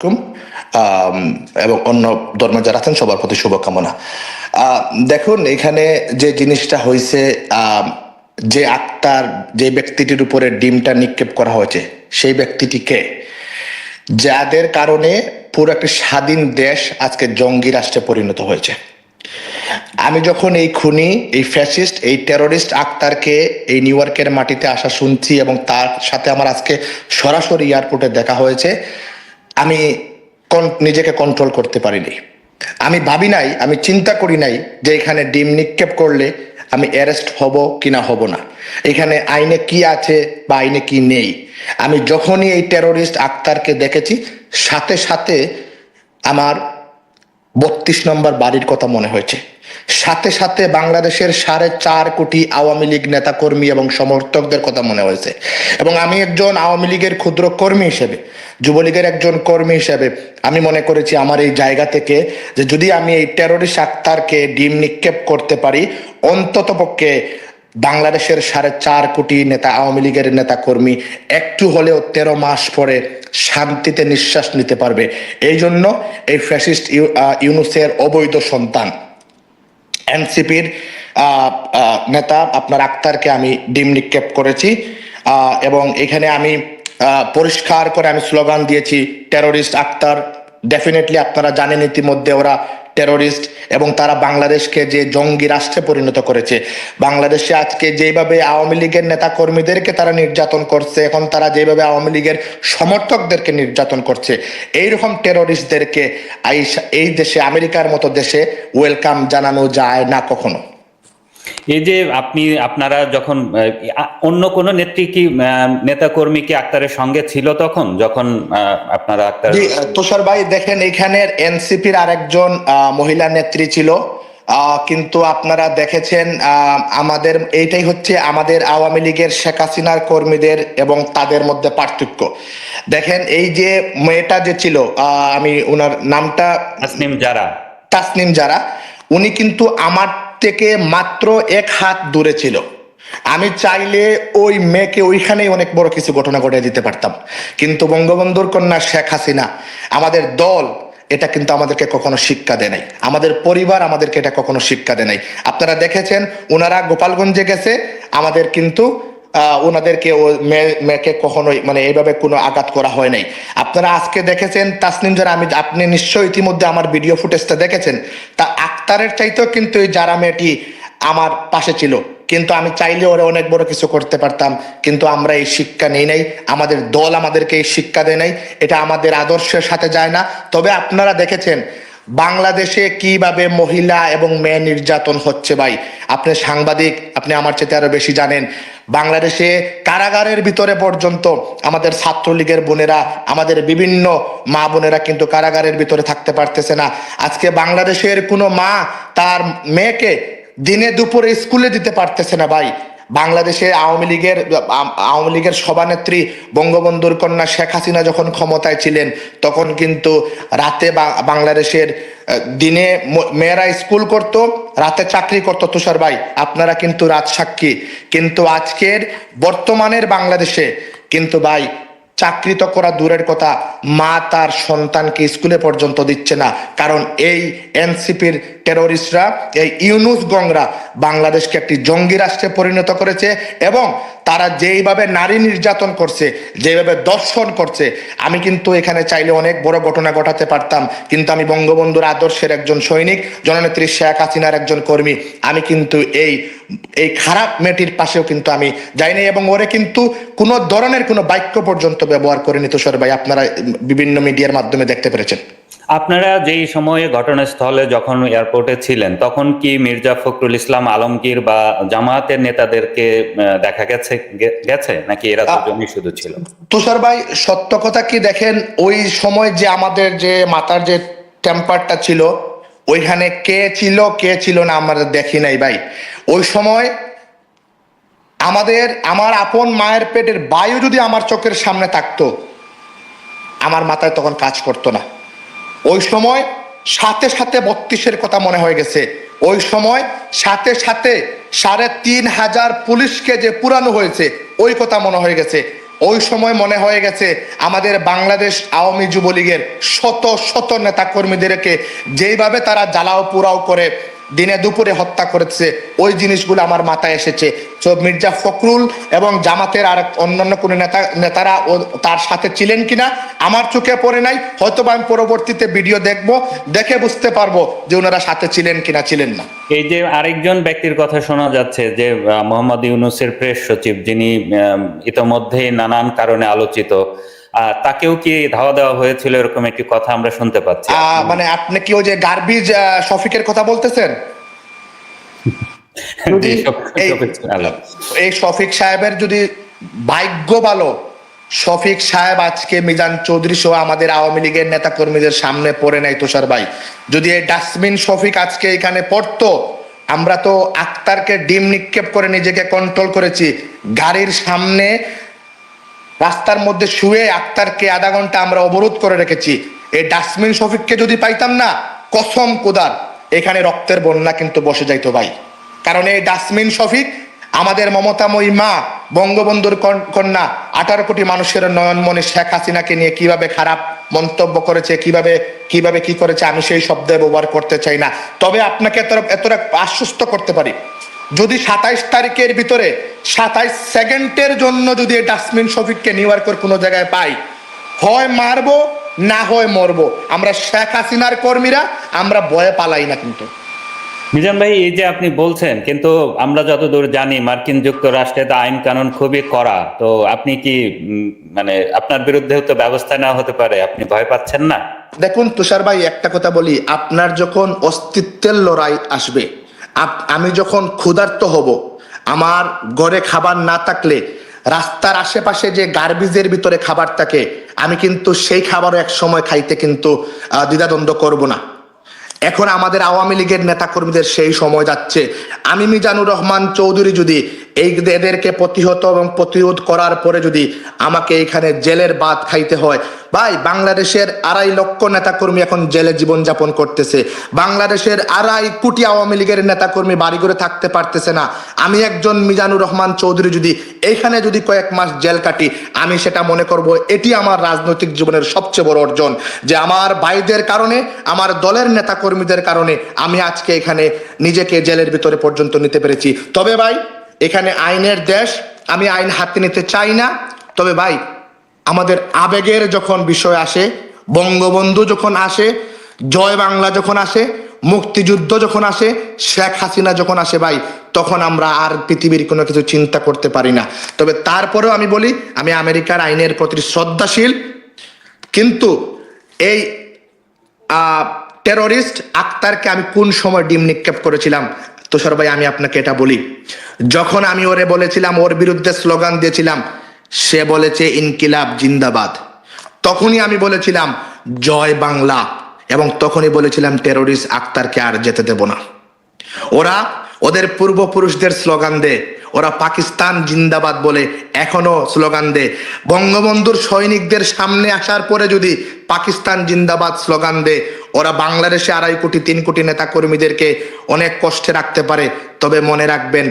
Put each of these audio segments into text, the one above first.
আলাইকুম। আম, এবং অন্য ধর্মে যারা আছেন সবার প্রতি শুভকামনা। দেখুন এখানে যে জিনিসটা হয়েছে, যে আক্তার, যে ব্যক্তিটির উপরে ডিমটা নিক্ষেপ করা হয়েছে, সেই ব্যক্তিটিকে যাদের কারণে পুরো একটা স্বাধীন দেশ আজকে জঙ্গি রাষ্ট্রে পরিণত হয়েছে। আমি যখন এই খুনি, এই ফ্যাসিস্ট, এই টেরোরিস্ট আক্তারকে এই নিউ ইয়র্কের মাটিতে আসা শুনছি এবং তার সাথে আমার আজকে সরাসরি এয়ারপোর্টে দেখা হয়েছে, আমি নিজেকে কন্ট্রোল করতে পারিনি। আমি ভাবি নাই, আমি চিন্তা করি নাই যে এখানে ডিম নিক্ষেপ করলে আমি অ্যারেস্ট হব কিনা হব না, এখানে আইনে কি আছে বা আইনে কি নেই। আমি যখনই এই টেরোরিস্ট আক্তারকে দেখেছি, সাথে সাথে আমার 32 নম্বর বাড়ির কথা মনে হয়েছে, সাথে সাথে বাংলাদেশের 4.5 কোটি আওয়ামী লীগ নেতাকর্মী এবং সমর্থকদের কথা মনে হয়েছে। এবং আমি একজন আওয়ামী লীগের ক্ষুদ্র কর্মী হিসেবে, যুবলীগের একজন কর্মী হিসেবে আমি মনে করেছি আমার এই জায়গা থেকে যে যদি আমি এই টেরোরিস্ট আক্তারকে ডিম নিক্ষেপ করতে পারি, অন্তত পক্ষে বাংলাদেশের 4.5 কোটি নেতা, আওয়ামী লীগের নেতা কর্মী একটু হলেও 13 মাস পরে শান্তিতে নিঃশ্বাস নিতে পারবে। এই জন্য এই ফ্যাসিস্ট ইউনূসের অবৈধ সন্তান এনসিপির নেতা আপনার আক্তারকে আমি ডিম নিক্ষেপ করেছি। এবং এখানে আমি পরিষ্কার করে আমি স্লোগান দিয়েছি, টেরোরিস্ট আক্তার ডেফিনেটলি, আপনারা জানেন ইতিমধ্যে ওরা টেরোরিস্ট এবং তারা বাংলাদেশকে যে জঙ্গি রাষ্ট্রে পরিণত করেছে। বাংলাদেশে আজকে যেভাবে আওয়ামী লীগের নেতা কর্মীদেরকে তারা নির্যাতন করছে, এখন তারা যেভাবে আওয়ামী লীগের সমর্থকদেরকে নির্যাতন করছে, এইরকম টেরোরিস্টদেরকে এই দেশে, আমেরিকার মতো দেশে ওয়েলকাম জানানো যায় না কখনো। এই যে আপনারা যখন অন্য কোন নেত্রী কি নেতাকর্মী কি আক্তারের সঙ্গে ছিল তখন যখন আপনারা আক্তার? তুষার ভাই দেখেন, এখানের এনসিপির আরেকজন মহিলা নেত্রী ছিল, কিন্তু আপনারা দেখেছেন আমাদের এইটাই হচ্ছে আমাদের আওয়ামী লীগের শেখ হাসিনার কর্মীদের এবং তাদের মধ্যে পার্থক্য। দেখেন এই যে মেয়েটা যে ছিল, আমি ওনার নামটা তাসনিম জারা, উনি কিন্তু আমার থেকে মাত্র 1 হাত দূরে ছিল। আমি চাইলে ওই মেয়েকে ওইখানেই অনেক বড় কিছু ঘটনা ঘটিয়ে দিতে পারতাম, কিন্তু বঙ্গবন্ধুর কন্যা শেখ হাসিনা, আমাদের দল এটা কিন্তু আমাদেরকে কখনো শিক্ষা দেয় নাই, আমাদের পরিবার আমাদেরকে এটা কখনো শিক্ষা দেয় নাই। আপনারা দেখেছেন ওনারা গোপালগঞ্জে গেছে, আমাদের কিন্তু ওনাদেরকে মেয়েকে কখনোই মানে এইভাবে কোনো আঘাত করা হয় নাই। আপনারা আজকে দেখেছেন তাসনিম যারা, আপনি নিশ্চয়ই ইতিমধ্যে আমার ভিডিও ফুটেজটা দেখেছেন, তা আক্তারের চাইতেও কিন্তু এই যারা মেয়েটি আমার পাশে ছিল, কিন্তু আমি চাইলে ওরা অনেক বড় কিছু করতে পারতাম, কিন্তু আমরা এই শিক্ষা নেই নাই, আমাদের দল আমাদেরকে এই শিক্ষা দেয় নাই, এটা আমাদের আদর্শের সাথে যায় না। তবে আপনারা দেখেছেন বাংলাদেশে কিভাবে মহিলা এবং মেয়ে নির্যাতন হচ্ছে। ভাই আপনি সাংবাদিক, আপনি আমার চেয়ে আরো বেশি জানেন। বাংলাদেশে কারাগারের ভিতরে পর্যন্ত আমাদের ছাত্রলীগের বোনেরা, আমাদের বিভিন্ন মা বোনেরা কিন্তু কারাগারের ভিতরে থাকতে পারতেছে না। আজকে বাংলাদেশের কোনো মা তার মেয়েকে দিনে দুপুরে স্কুলে দিতে পারতেছে না। ভাই বাংলাদেশে আওয়ামী লীগের সভানেত্রী বঙ্গবন্ধুর কন্যা শেখ হাসিনা যখন ক্ষমতায় ছিলেন, তখন কিন্তু রাতে বাংলাদেশের দিনে মেয়েরা স্কুল করত, রাতে চাকরি করত। তুষার ভাই আপনারা কিন্তু রাত সাক্ষী, কিন্তু আজকের বর্তমানের বাংলাদেশে কিন্তু ভাই চাকরি তো করা দূরের কথা, মা তার সন্তানকে স্কুলে পর্যন্ত দিচ্ছে না। কারণ এই এনসিপির টেরোরিস্টরা, এই ইউনূস গংরা বাংলাদেশকে একটি জঙ্গি রাষ্ট্রে পরিণত করেছে এবং তারা যেইভাবে নারী নির্যাতন করছে, যেভাবে দর্শন করছে, আমি কিন্তু এখানে চাইলে অনেক বড় ঘটনা ঘটাতে পারতাম, কিন্তু আমি বঙ্গবন্ধুর আদর্শের একজন সৈনিক, জননেত্রী শেখ হাসিনার একজন কর্মী, আমি কিন্তু এই খারাপ মেয়েটির পাশেও কিন্তু আমি যাইনি এবং ওরে কিন্তু কোনো ধরনের কোনো বাক্য পর্যন্ত ব্যবহার করেনি। তুষার ভাই আপনারা বিভিন্ন মিডিয়ার মাধ্যমে দেখতে পেরেছেন। আপনারা যেই সময়ে ঘটনাস্থলে যখন এয়ারপোর্টে ছিলেন, তখন কি মির্জা ফখরুল ইসলাম আলমগীর বা জামায়াতের নেতাদেরকে দেখা গেছে নাকি এরা দুজনই শুধু ছিল? তুষার ভাই সত্য কথা কি, দেখেন ওই সময় যে আমাদের যে মাথার যে টেম্পারটা ছিল, ওইখানে কে ছিল না আমরা দেখি নাই ভাই। ওই সময় আমার আপন মায়ের পেটের বায়ু যদি আমার চোখের সামনে থাকতো, আমার মাথায় তখন কাজ করতো না। ওই সময় সাথে সাথে 32-এর কথা মনে হয়ে গেছে। ওই সময় সাথে সাথে 3500 পুলিশকে যে পুরানো হয়েছে ওই কথা মনে হয়ে গেছে। ওই সময় মনে হয়ে গেছে আমাদের বাংলাদেশ আওয়ামী যুবলীগের শত শত নেতা কর্মীদেরকে যেইভাবে তারা জ্বালাও পোড়াও করে দিনে দুপুরে হত্যা করেছে, ওই জিনিসগুলো আমার মাথায় এসেছে। তো মির্জা ফখরুল এবং জামাতের আর অন্যান্য কোনো নেতারা তার সাথে ছিলেন কিনা আমার চোখে পড়ে নাই, হয়তো বা আমি পরবর্তীতে ভিডিও দেখে বুঝতে পারবো যে ওনারা সাথে ছিলেন কিনা ছিলেন না। এই যে আরেকজন ব্যক্তির কথা শোনা যাচ্ছে যে মোহাম্মদ ইউনূসের প্রেস সচিব, যিনি ইতোমধ্যেই নানান কারণে আলোচিত, তাকেও কি ধাওয়া দেওয়া হয়েছিল, এরকম একটি কথা আমরা শুনতে পাচ্ছি। মানে আপনি কি ওই যে গার্বিজ শফিকের কথা বলতেছেন? এই শফিক সাহেবের যদি ভাগ্য ভালো, শফিক সাহেব আজকে মিজান চৌধুরী সহ আমাদের আওয়ামী লীগের নেতা কর্মীদের সামনে পড়ে নাই তুষার ভাই। যদি এই ডাস্টবিন শফিক আজকে এখানে পড়তো, আমরা তো আক্তারকে ডিম নিক্ষেপ করে নিজেকে কন্ট্রোল করেছি। গাড়ির সামনে রাস্তার মধ্যে শুয়ে আক্তারকে আধা ঘন্টা আমরা অবরোধ করে রেখেছি। এই ডাস্টবিন শফিককে যদি পাইতাম না, কসম খোদার এখানে রক্তের বন্যা কিন্তু বসে যাইতো ভাই। কারণ এই ডাস্টবিন শফিক আমাদের মমতাময়ী মা বঙ্গবন্ধুর কন্যা 18 কোটি মানুষের নয়নমণি শেখ হাসিনাকে নিয়ে কিভাবে খারাপ মন্তব্য করেছে, কিভাবে কি করেছে, আমি সেই শব্দ ব্যবহার করতে চাই না। তবে আপনাকে এতটা আশ্বস্ত করতে পারি, যদি 27 তারিখের ভিতরে 27 সেকেন্ডের জন্য যদি এই ডাস্টবিন শফিককে নিউ ইয়র্কের কোনো জায়গায় পাই, হয় মারবো না হয় মরবো। আমরা শেখ হাসিনার কর্মীরা আমরা ভয়ে পালাই না। কিন্তু মিজান ভাই, এই যে আপনি বলছেন, কিন্তু আমরা যতদূর জানি মার্কিন যুক্তরাষ্ট্রে তো আইন কানুন খুবই কড়া। তো আপনি কি মানে আপনার বিরুদ্ধেও তো ব্যবস্থা নেওয়া হতে পারে, আপনি ভয় পাচ্ছেন না? দেখুন তুষার ভাই, একটা কথা বলি, আপনার যখন অস্তিত্বের লড়াই আসবে, আমি যখন ক্ষুধার্ত হব, আমার ঘরে খাবার না থাকলে রাস্তার আশেপাশে যে গার্বেজের ভিতরে খাবার থাকে, আমি কিন্তু সেই খাবারও এক সময় খাইতে কিন্তু দ্বিধাদ্বন্দ্ব করব না। এখন আমাদের আওয়ামী লীগের নেতা কর্মীদের সেই সময় যাচ্ছে। আমি মিজানুর রহমান চৌধুরী যদি এদেরকে প্রতিহত এবং প্রতিরোধ করার পরে যদি আমাকে এখানে জেলের ভাত খাইতে হয়, ভাই বাংলাদেশের 2.5 লক্ষ নেতা কর্মী এখন জেলে জীবনযাপন করতেছে। বাংলাদেশের 2.5 কোটি আওয়ামী লীগের নেতা কর্মী বাড়ি করে থাকতে পারতেছে না। আমি একজন মিজানুর রহমান চৌধুরী যদি এইখানে যদি কয়েক মাস জেল কাটি, আমি সেটা মনে করব এটি আমার রাজনৈতিক জীবনের সবচেয়ে বড় অর্জন, যে আমার ভাইদের কারণে, আমার দলের নেতা কর্মীদের কারণে আমি আজকে এখানে নিজেকে জেলের ভিতরে পর্যন্ত নিতে পেরেছি। তবে ভাই, এখানে আইনের দেশ, আমি আইন হাতে নিতে চাই না। তবে ভাই, আমাদের আবেগের যখন বিষয় আসে, বঙ্গবন্ধু যখন আসে, জয় বাংলা যখন আসে, মুক্তিযুদ্ধ যখন আসে, শেখ হাসিনা যখন আসে ভাই, তখন আমরা আর পৃথিবীর কোনো কিছু চিন্তা করতে পারি না। তবে তারপরেও আমি বলি, আমি আমেরিকার আইনের প্রতি শ্রদ্ধাশীল, কিন্তু এই টেরোরিস্ট আক্তারকে আমি কোন সময় ডিম নিক্ষেপ করেছিলাম তুষার ভাই, আমি আপনাকে এটা বলি। যখন আমি ওরে বলেছিলাম, ওর বিরুদ্ধে স্লোগান দিয়েছিলাম, সে বলেছে ইনকিলাব জিন্দাবাদ, তখনই আমি বলেছিলাম জয় বাংলা, এবং তখনই বলেছিলাম টেরোরিস্ট আক্তারকে আর যেতে দেব না। ওরা ওদের পূর্বপুরুষদের স্লোগান দেয়, ওরা পাকিস্তান জিন্দাবাদ বলে এখনো স্লোগান দেয়। বঙ্গবন্ধুর সৈনিকদের সামনে আসার পরে যদি পাকিস্তান জিন্দাবাদ স্লোগান দেয়, ওরা বাংলাদেশে 2.5 কোটি 3 কোটি নেতা কর্মীদেরকে অনেক কষ্টে রাখতে পারে। তবে মনে রাখবেন,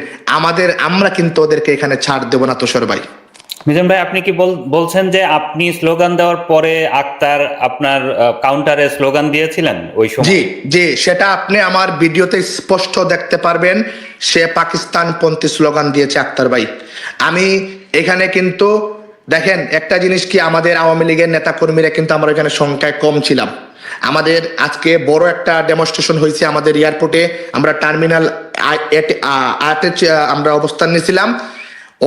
আমরা কিন্তু ওদেরকে এখানে ছাড় দেব না তুষার ভাই। মিজান ভাই, আপনি কি বলছেন যে আপনি স্লোগান দেওয়ার পরে আক্তার আপনার কাউন্টারে স্লোগান দিয়েছিলেন ওই সময়? জি জি, সেটা আপনি আমার ভিডিওতে স্পষ্ট দেখতে পারবেন। সে পাকিস্তানপন্থী স্লোগান দিয়েছে আক্তার ভাই। আমি এখানে কিন্তু দেখেন একটা জিনিস কি, আমাদের আওয়ামী লীগের নেতা কর্মীরা কিন্তু আমরা এখানে সংখ্যায় কম ছিলাম। আমাদের আজকে বড় একটা ডেমনস্ট্রেশন হয়েছে আমাদের এয়ারপোর্টে, আমরা টার্মিনাল আমরা অবস্থান নিয়েছিলাম।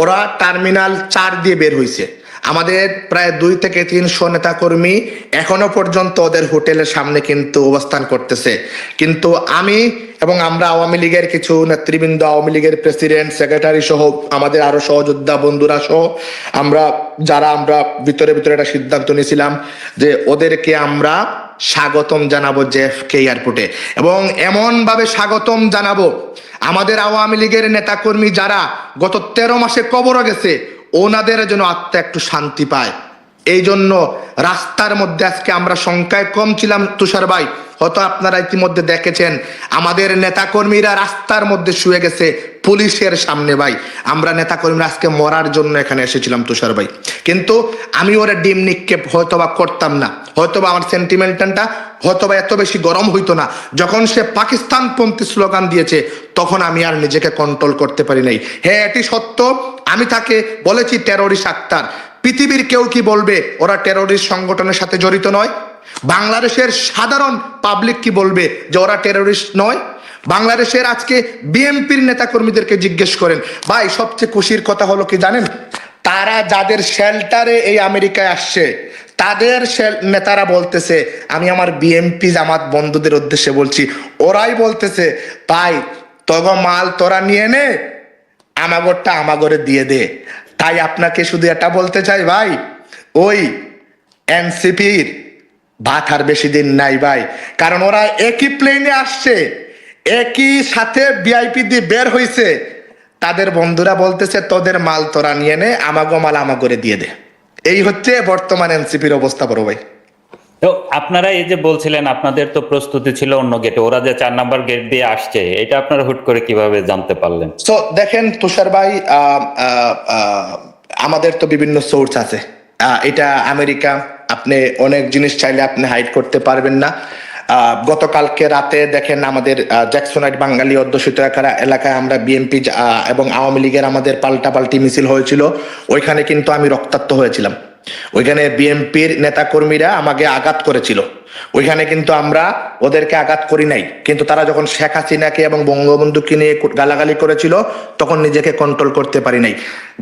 ওরা টার্মিনাল 4 দিয়ে বের হয়েছে। আমাদের প্রায় 2 থেকে 300 নেতা কর্মী এখনো পর্যন্ত ওদের হোটেলের সামনে কিন্তু অবস্থান করতেছে। কিন্তু আমি এবং আমরা আওয়ামী লীগের কিছু নেতৃবৃন্দ, আওয়ামী লীগের প্রেসিডেন্ট, সেক্রেটারি সহ আমাদের আরো সহযোদ্ধা বন্ধুরা সহ আমরা ভিতরে একটা সিদ্ধান্ত নিয়েছিলাম যে ওদেরকে আমরা স্বাগতম জানাবো জেএফকে এয়ারপোর্টে, এবং এমন ভাবে স্বাগতম জানাবো আমাদের আওয়ামী লীগের নেতা কর্মী যারা গত 13 মাসে কবরে গেছে, ওনাদের যেন আত্মা একটু শান্তি পায়। এই জন্য রাস্তার মধ্যে আজকে আমরা সংখ্যায় কম ছিলাম তুষার ভাই, হয়তো আপনারা ইতিমধ্যে দেখেছেন আমাদের নেতাকর্মীরা রাস্তার মধ্যে শুয়ে গেছে পুলিশের সামনে ভাই। আমরা নেতাকর্মীরা আজকে মরার জন্য এখানে এসেছিলাম তুষার ভাই, কিন্তু আমি ওরা ডিম নিক্ষেপ হয়তোবা করতাম না, হয়তোবা আমার সেন্টিমেন্টটা হয়তোবা এত বেশি গরম হইতো না। যখন সে পাকিস্তানপন্থী স্লোগান দিয়েছে তখন আমি আর নিজেকে কন্ট্রোল করতে পারি নাই। হ্যাঁ, এটি সত্য, আমি তাকে বলেছি টেররিস্ট আক্তার। পৃথিবীর কেউ কি বলবে ওরা টেররিস্ট সংগঠনের সাথে জড়িত নয়? বাংলাদেশের সাধারণ পাবলিক কি বলবে যে ওরা টেররিস্ট নয়? বাংলাদেশের আজকে বিএনপির নেতাকর্মীদেরকে জিজ্ঞেস করেন ভাই, সবচেয়ে খুশির কথা হলো কি জানেন? তারা যাদের শেল্টারে এই আমেরিকায় আসছে তাদের নেতারা বলতেছে, আমি আমার বিএনপি জামাত বন্ধুদের উদ্দেশ্যে বলছি, ওরাই বলতেছে ভাই তগ মাল তোরা নিয়ে নে, আমাগরটা আমাগরে দিয়ে দে। তাই আপনাকে শুধু এটা বলতে চাই ভাই, ওই এনসিপির ভাত আর বেশি দিন নাই ভাই, কারণ ওরা একই প্লেনে আসছে, একই সাথে ভিআইপি দিয়ে বের হইছে। তাদের বন্ধুরা বলতেছে তোদের মাল তোরা নিয়ে নে, আমাগো মাল আমাগরে দিয়ে দে। এই হচ্ছে বর্তমান এনসিপির অবস্থা বড় ভাই। তো আপনারা এই যে বলছিলেন আপনাদের তো প্রস্তুতি ছিল অন্য গেটে, ওরা যে 4 নাম্বার গেট দিয়ে আসছে, এটা আপনারা হুট করে কিভাবে জানতে পারলেন? তো দেখেন তুষার ভাই, আমাদের তো বিভিন্ন সোর্স আছে। এটা আমেরিকা, আপনি অনেক জিনিস চাইলে আপনি হাইড করতে পারবেন না। গতকালকে রাতে দেখেন আমাদের জ্যাকসনাইট বাঙালি অধ্যুষিত এলাকায় আমরা বিএনপি এবং আওয়ামী লীগের আমাদের পাল্টাপাল্টি মিছিল হয়েছিল, ওইখানে কিন্তু আমি রক্তাক্ত হয়েছিলাম। ওইখানে বিএনপির নেতাকর্মীরা আমাকে আঘাত করেছিল, ওইখানে কিন্তু আমরা ওদেরকে আঘাত করি নাই, কিন্তু তারা যখন শেখ হাসিনাকে এবং বঙ্গবন্ধুকে নিয়ে গালাগালি করেছিল তখন নিজেকে কন্ট্রোল করতে পারি নাই।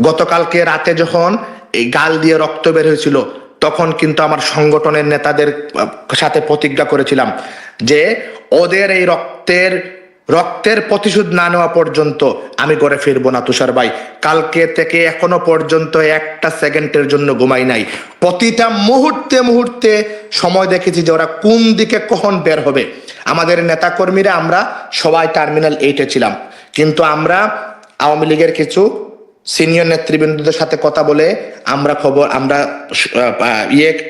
গতকালকে রাতে যখন এই গাল দিয়ে রক্ত বের হয়েছিল তখন কিন্তু আমার সংগঠনের নেতাদের সাথে প্রতিজ্ঞা করেছিলাম যে ওদের এই রক্তের প্রতিশোধ না নেওয়া পর্যন্ত আমি ঘরে ফিরবো না তুষার ভাই। কালকে থেকে এখনো পর্যন্ত একটা সেকেন্ডের জন্য ঘুমাই নাই। প্রতিটা মুহূর্তে মুহূর্তে সময় দেখেছি যে ওরা কোন দিকে কখন বের হবে। আমাদের নেতাকর্মীরা আমরা সবাই টার্মিনাল 8-এ ছিলাম, কিন্তু আমরা আওয়ামী লীগের কিছু সিনিয়র নেতৃবৃন্দদের সাথে কথা বলে আমরা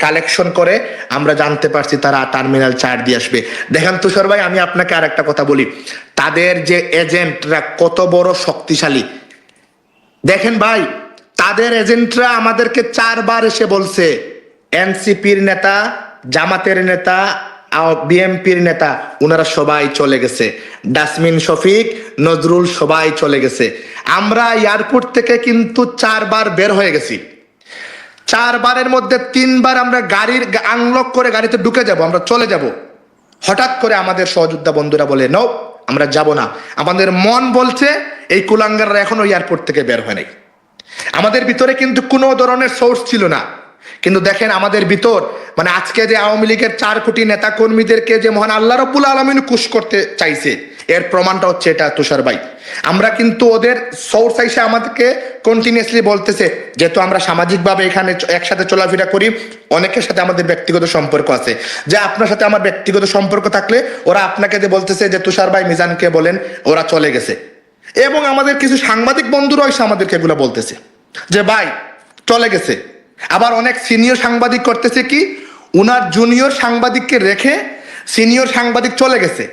কালেকশন করে আমরা জানতে পারছি তারা টার্মিনাল 4 দিয়ে আসবে। দেখেন তুষার ভাই, আমি আপনাকে আর একটা কথা বলি, তাদের যে এজেন্টরা কত বড় শক্তিশালী দেখেন ভাই। তাদের এজেন্টরা আমাদেরকে 4 বার এসে বলছে এনসিপির নেতা, জামাতের নেতা, বিএনপির নেতা ওনারা সবাই চলে গেছে, ডাসমিন শফিক, নজরুল সবাই চলে গেছে। আমরা এয়ারপোর্ট থেকে কিন্তু 4 বার বের হয়ে গেছি। 4 বারের মধ্যে 3 বার আমরা গাড়ির আনলক করে গাড়িতে ঢুকে যাব, আমরা চলে যাব। হঠাৎ করে আমাদের সহযোদ্ধা বন্ধুরা বলে নো, আমরা যাব না। আমাদের মন বলছে এই কুলাঙ্গাররা এখনো এয়ারপোর্ট থেকে বের হয় নাই। আমাদের ভিতরে কিন্তু কোনো ধরনের সোর্স ছিল না, কিন্তু দেখেন আমাদের ভিতর মানে আজকে যে আওয়ামী লীগের 4 কোটি নেতা কর্মীদেরকে যে মহান আল্লাহ রাব্বুল আলামিন খুশ করতে চাইছে, এর প্রমাণটা হচ্ছে এটা তুষার ভাই। আমরা কিন্তু ওদের সোর্স এসে আমাদেরকে কন্টিনিউয়াসলি বলতেছে, যেহেতু আমরা সামাজিকভাবে এখানে একসাথে চলাফেরা করি, অনেকের সাথে আমাদের ব্যক্তিগত সম্পর্ক আছে, যে আপনার সাথে আমার ব্যক্তিগত সম্পর্ক থাকলে ওরা আপনাকে যে বলতেছে যে তুষার ভাই মিজানকে বলেন ওরা চলে গেছে। এবং আমাদের কিছু সাংবাদিক বন্ধুরা এসে আমাদেরকে এগুলো বলতেছে যে ভাই চলে গেছে। আবার অনেক সিনিয়র সাংবাদিক করতেছে কি, উনার জুনিয়র সাংবাদিককে রেখে সিনিয়র সাংবাদিক চলে গেছে,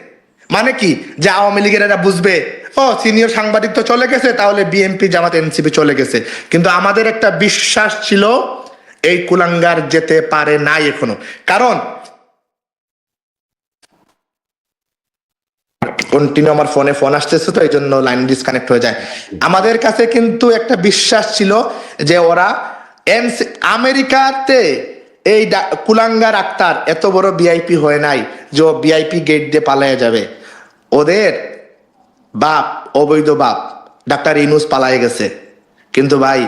মানে কি যে আওয়ামী লীগের এরা বুঝবে ও সিনিয়র সাংবাদিক তো চলে গেছে, তাহলে বিএনপি জামাত এনসিপি চলে গেছে। কিন্তু আমাদের একটা বিশ্বাস ছিল এই কুলাঙ্গার যেতে পারে নাই এখনো, কারণ কন্টিনিউ আমার ফোন আসতেছে তো এই জন্য লাইন ডিসকানেক্ট হয়ে যায়। আমাদের কাছে কিন্তু একটা বিশ্বাস ছিল যে ওরা আমেরিকাতে এই কুলাঙ্গার আক্তার এত বড় ভিআইপি হয় নাই যে ভিআইপি গেট দিয়ে পালাইয়া যাবে। ওদের বাপ, অবৈধ বাপ ডাক্তার ইনুস পালায়ে গেছে, কিন্তু ভাই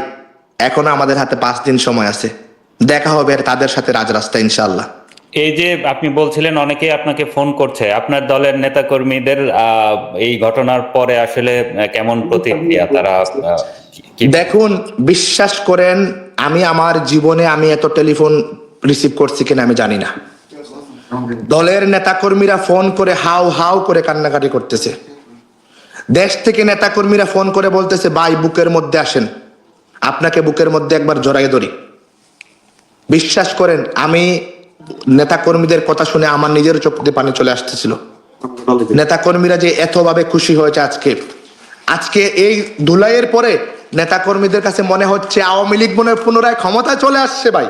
এখনো আমাদের হাতে 5 দিন সময় আছে, দেখা হবে তাদের সাথে রাজরাস্তা ইনশাআল্লাহ। এই যে আপনি বলছিলেন অনেকেই আপনাকে ফোন করছে, আপনার দলের নেতাকর্মীদের এই ঘটনার পরে আসলে কেমন প্রতিক্রিয়া তারা? দেখুন, বিশ্বাস করেন আমি আমার জীবনে আমি এত টেলিফোন রিসিভ করছি কিনা আমি জানি না। দলের নেতাকর্মীরা ফোন করে হাউ হাউ করে কান্নাকাটি করতেছে। দেশ থেকে নেতাকর্মীরা ফোন করে বলতেছে ভাই বুকের মধ্যে আসেন, আপনাকে বুকের মধ্যে একবার জড়াই ধরি। বিশ্বাস করেন, আমি নেতা কর্মীদের কথা শুনে আমার নিজের চোখ দিয়ে পানি চলে আসতেছিল। নেতা কর্মীরা যে এতভাবে খুশি হয়েছে আজকে, আজকে এই ধুলাইয়ের পরে নেতা কর্মীদের কাছে মনে হচ্ছে আওয়ামী লীগ মনে হয় পুনরায় ক্ষমতায় চলে আসছে ভাই।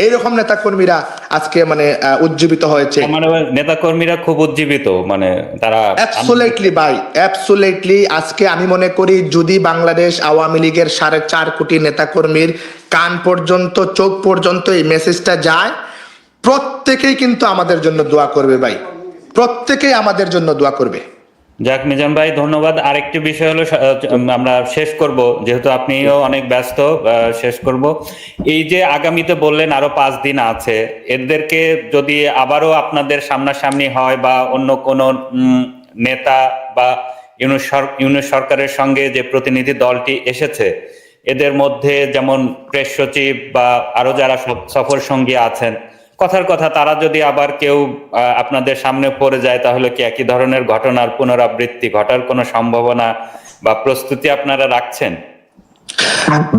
এইরকম নেতা কর্মীরা আজকে মানে উজ্জীবিত হয়েছে। মানে নেতা কর্মীরা খুব উজ্জীবিত, মানে তারা অ্যাবসোলিউটলি ভাই, অ্যাবসোলিউটলি। আজকে আমি মনে করি যদি বাংলাদেশ আওয়ামী লীগের 4.5 কোটি নেতা কর্মীর কান পর্যন্ত, চোখ পর্যন্ত এই মেসেজটা যায়, প্রত্যেকেই কিন্তু আমাদের জন্য দোয়া করবে ভাই, প্রত্যেকেই আমাদের জন্য দোয়া করবে। যাক মিজান ভাই, ধন্যবাদ। আরেকটি বিষয় হলো আমরা শেষ করব, যেহেতু আপনিও অনেক ব্যস্ত, শেষ করব। এই যে আগামীতে বললেন আরো 5 দিন আছে, এদেরকে যদি আবারও আপনাদের সামনাসামনি হয় বা অন্য কোন নেতা বা ইউনূস সরকারের সঙ্গে যে প্রতিনিধি দলটি এসেছে, এদের মধ্যে যেমন প্রেস সচিব বা আরো যারা সফর সঙ্গী আছেন, কথার কথা তারা যদি আবার কেউ আপনাদের সামনে পড়ে যায়, তাহলে কি একই ধরনের ঘটনার পুনরাবৃত্তি ঘটার কোনো সম্ভাবনা বা প্রস্তুতি আপনারা রাখছেন?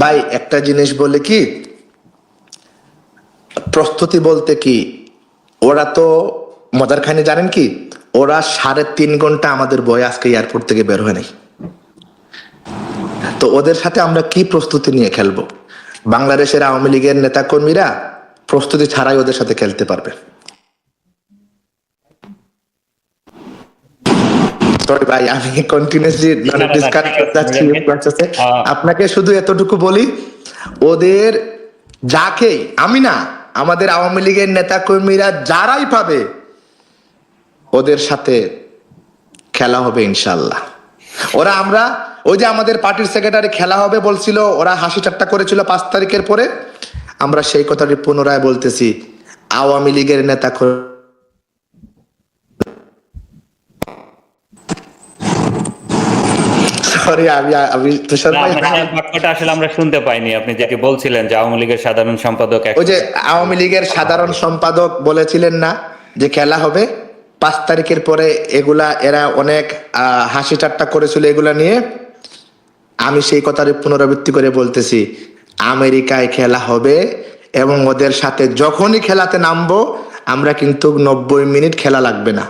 ভাই একটা জিনিস বলে কি, প্রস্তুতি বলতে কি, ওরা তো মজার খানি জানেন কি, ওরা 3.5 ঘন্টা আমাদের বয়ে আজকে এয়ারপোর্ট থেকে বের হয় নাই। তো ওদের সাথে আমরা কি প্রস্তুতি নিয়ে খেলবো? বাংলাদেশের আওয়ামী লীগের নেতা কর্মীরা প্রস্তুতি ছাড়াই ওদের সাথে খেলতে পারবে। সরি ভাই, আমি কন্টিনিউসলি ডিসকাস করতে যাচ্ছি। আপনাকে শুধু এতটুকু বলি, ওদের যাকেই, আমি না, আমাদের আওয়ামী লীগের নেতা কর্মীরা যারাই পাবে ওদের সাথে খেলা হবে ইনশাল্লাহ। ওরা আমরা ওই যে আমাদের পার্টির সেক্রেটারি খেলা হবে বলছিল, ওরা হাসি ঠাট্টা করেছিল 5 তারিখের পরে, আমরা সেই কথাটি পুনরায় বলতেছি, আওয়ামী লীগের নেতা সরি আমি তুষার ভাই, বাক্যটা আসলে আমরা শুনতে পাইনি, আপনি যেটি বলছিলেন যে আওয়ামী লীগের সাধারণ সম্পাদক, ওই যে আওয়ামী লীগের সাধারণ সম্পাদক বলেছিলেন না যে খেলা হবে 5 তারিখের পরে, এগুলা এরা অনেক হাসি ঠাট্টা করেছিল এগুলা নিয়ে। আমি সেই কথার পুনরাবৃত্তি করে বলতেছি, আমেরিকায় খেলা হবে এবং ওদের সাথে যখনই খেলাতে নামবো আমরা কিন্তু 90 মিনিট খেলা লাগবে না,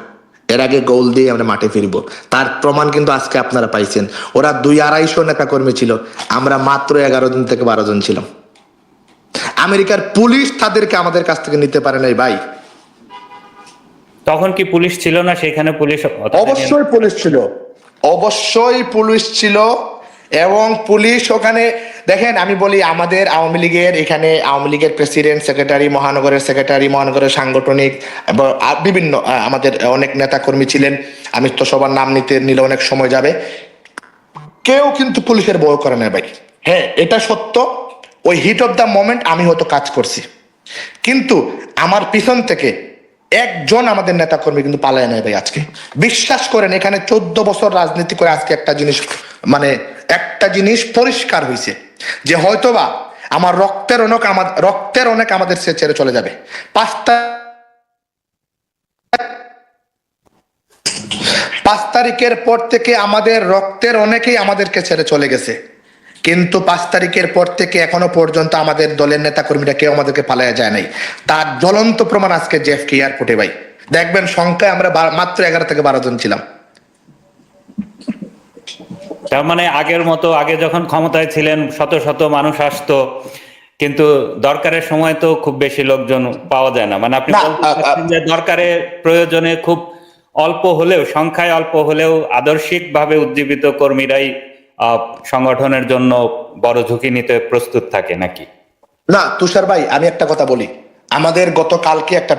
এর আগে গোল দিয়ে আমরা মাঠে ফিরবো। তার প্রমাণ কিন্তু আজকে আপনারা পাইছেন। ওরা 200-250 নেতা কর্মী ছিল, আমরা মাত্র 11 জন থেকে 12 জন ছিলাম। আমেরিকার পুলিশ তাদেরকে আমাদের কাছ থেকে নিতে পারে নাই ভাই। তখন কি পুলিশ ছিল না সেখানে? পুলিশ অবশ্যই পুলিশ ছিল, অবশ্যই পুলিশ ছিল। এবং পুলিশ ওখানে, দেখেন আমি বলি, আমাদের আওয়ামী লীগের এখানে আওয়ামী লীগের প্রেসিডেন্ট, সেক্রেটারি, মহানগরের সেক্রেটারি, মহানগরের সাংগঠনিক এবং বিভিন্ন আমাদের অনেক নেতা কর্মী ছিলেন। আমি তো সবার নাম নিলে অনেক সময় যাবে। কেউ কিন্তু পুলিশের ভয় করে না ভাই। হ্যাঁ, এটা সত্য, ওই হিট অফ দ্য মোমেন্ট আমি হয়তো কাজ করছি, কিন্তু আমার পিছন থেকে একজন আমাদের নেতা কর্মী কিন্তু পালায় নেয় ভাই। আজকে বিশ্বাস করেন, এখানে 14 বছর রাজনীতি করে আজকে একটা জিনিস পরিষ্কার হয়েছে যে হয়তোবা আমার রক্তের অনেক আমাদের সে ছেড়ে চলে যাবে। 5 তারিখের পর থেকে আমাদের রক্তের অনেকেই আমাদেরকে ছেড়ে চলে গেছে, কিন্তু 5 তারিখের পর থেকে এখনো পর্যন্ত আমাদের দলের নেতা কর্মীরা কেউ আমাদেরকে পালায়া যায় নাই। তার জ্বলন্ত প্রমাণ আজকে জেএফকে এয়ারপোর্টে ভাই, দেখবেন সংখ্যায় আমরা মাত্র 11 থেকে 12 জন ছিলাম। তার মানে আগের মতো, আগে যখন ক্ষমতায় ছিলেন শত শত মানুষ আসতো, কিন্তু দরকারের সময় তো খুব বেশি লোকজন পাওয়া যায় না। মানে আপনি বলছেন যে দরকারে প্রয়োজনে খুব অল্প হলেও, সংখ্যায় অল্প হলেও আদর্শিক ভাবে উজ্জীবিত কর্মীরাই সংগঠনের জন্য বড় ঝুঁকি নিতে প্রস্তুত থাকে নাকি? না তুষার ভাই, আমি একটা কথা বলি, আমাদের গতকালকে একটা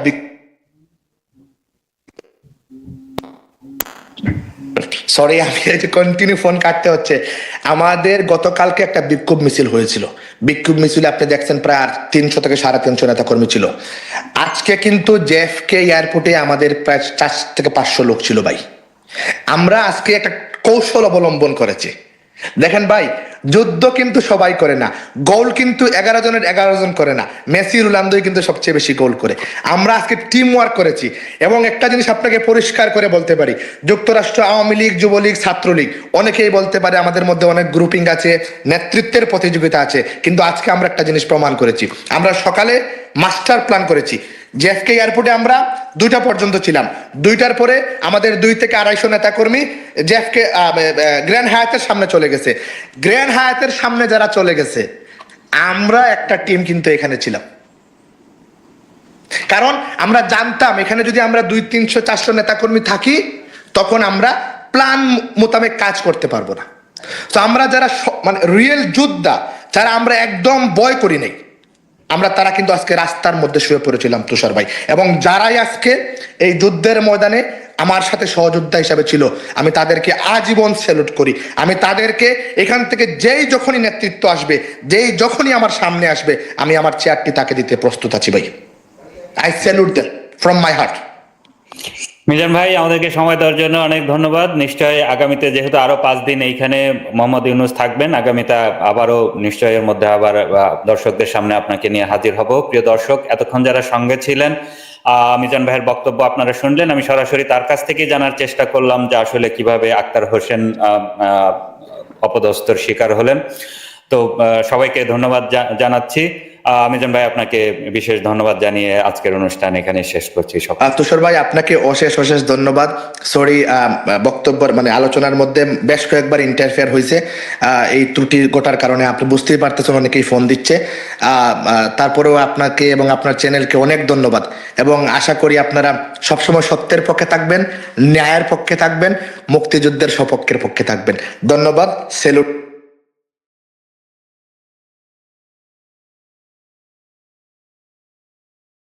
সরি আমি কন্টিনিউ ফোন কাটতে হচ্ছে। আমাদের গতকালকে একটা বিক্ষোভ মিছিল হয়েছিল। বিক্ষোভ মিছিলে আপনি দেখছেন প্রায় 300 থেকে 350 নেতা কর্মী ছিল। আজকে কিন্তু জেএফকে এয়ারপোর্টে আমাদের প্রায় 400 থেকে 500 লোক ছিল ভাই। আমরা আজকে একটা কৌশল অবলম্বন করেছি। দেখেন ভাই, যুদ্ধ কিন্তু সবাই করে না, গোল কিন্তু 11 জনের 11 জন করে না, মেসি রোনালদোই কিন্তু সবচেয়ে বেশি গোল করে। আমরা আজকে টিম ওয়ার্ক করেছি এবং একটা জিনিস আপনাকে পরিষ্কার করে বলতে পারি, যুক্তরাষ্ট্র আওয়ামী লীগ, যুবলীগ, ছাত্রলীগ অনেকেই বলতে পারে আমাদের মধ্যে অনেক গ্রুপিং আছে, নেতৃত্বের প্রতিযোগিতা আছে, কিন্তু আজকে আমরা একটা জিনিস প্রমাণ করেছি। আমরা সকালে মাস্টার প্ল্যান করেছি, জেএফকে এয়ারপোর্টে আমরা 2টা পর্যন্ত ছিলাম, 2টার পরে আমাদের 2 থেকে 250 নেতাকর্মী জেএফকে গ্র্যান্ড হায়াতের সামনে চলে গেছে। গ্র্যান্ড হায়াতের সামনে যারা চলে গেছে, আমরা একটা টিম কিন্তু এখানে ছিলাম, কারণ আমরা জানতাম এখানে যদি আমরা 200, 300, 400 নেতাকর্মী থাকি তখন আমরা প্ল্যান মোতাবেক কাজ করতে পারবো না। তো আমরা যারা মানে রিয়েল যোদ্ধা, যারা আমরা একদম ভয় করি নাই, আমরা তারা কিন্তু আজকে রাস্তার মধ্যে শুয়ে পড়েছিলাম তুষার ভাই, এবং যারাই আজকে এই যুদ্ধের ময়দানে আমার সাথে সহযোদ্ধা হিসাবে ছিল, আমি তাদেরকে আজীবন স্যালুট করি। আমি তাদেরকে এখান থেকে যেই যখনই নেতৃত্ব আসবে, যেই যখনই আমার সামনে আসবে, আমি আমার চেয়ারটি তাকে দিতে প্রস্তুত আছি ভাই। I salute them from my heart. Mizan ভাই, আমাদেরকে সময় দেওয়ার জন্য অনেক ধন্যবাদ। নিশ্চয়ই আগামীতে যেহেতু আরো 5 দিন এইখানে মোহাম্মদ ইউনূস থাকবেন, আগামীতে আবারও নিশ্চয়ই এর মধ্যে আবার দর্শকদের সামনে আপনাকে নিয়ে হাজির হব। প্রিয় দর্শক, এতক্ষণ যারা সঙ্গে ছিলেন, মিজান ভাইয়ের বক্তব্য আপনারা শুনলেন। আমি সরাসরি তার কাছ থেকে জানার চেষ্টা করলাম যে আসলে কিভাবে আক্তার হোসেন অপদস্থর শিকার হলেন। তো সবাইকে ধন্যবাদ জানাচ্ছি। মিজান ভাই, আপনাকে বিশেষ ধন্যবাদ জানিয়ে আজকের অনুষ্ঠান এখানে শেষ করছি। তুষার ভাই, আপনাকে অশেষ অশেষ ধন্যবাদ। সরি, বক্তব্য মানে আলোচনার মধ্যে বেশ কয়েকবার ইন্টারফেয়ার হয়েছে, এই ত্রুটি ঘটার কারণে আপনি বুঝতেই পারতেছেন, অনেকেই ফোন দিচ্ছে। তারপরেও আপনাকে এবং আপনার চ্যানেলকে অনেক ধন্যবাদ, এবং আশা করি আপনারা সবসময় সত্যের পক্ষে থাকবেন, ন্যায়ের পক্ষে থাকবেন, মুক্তিযুদ্ধের সপক্ষের পক্ষে থাকবেন। ধন্যবাদ, সেলুট।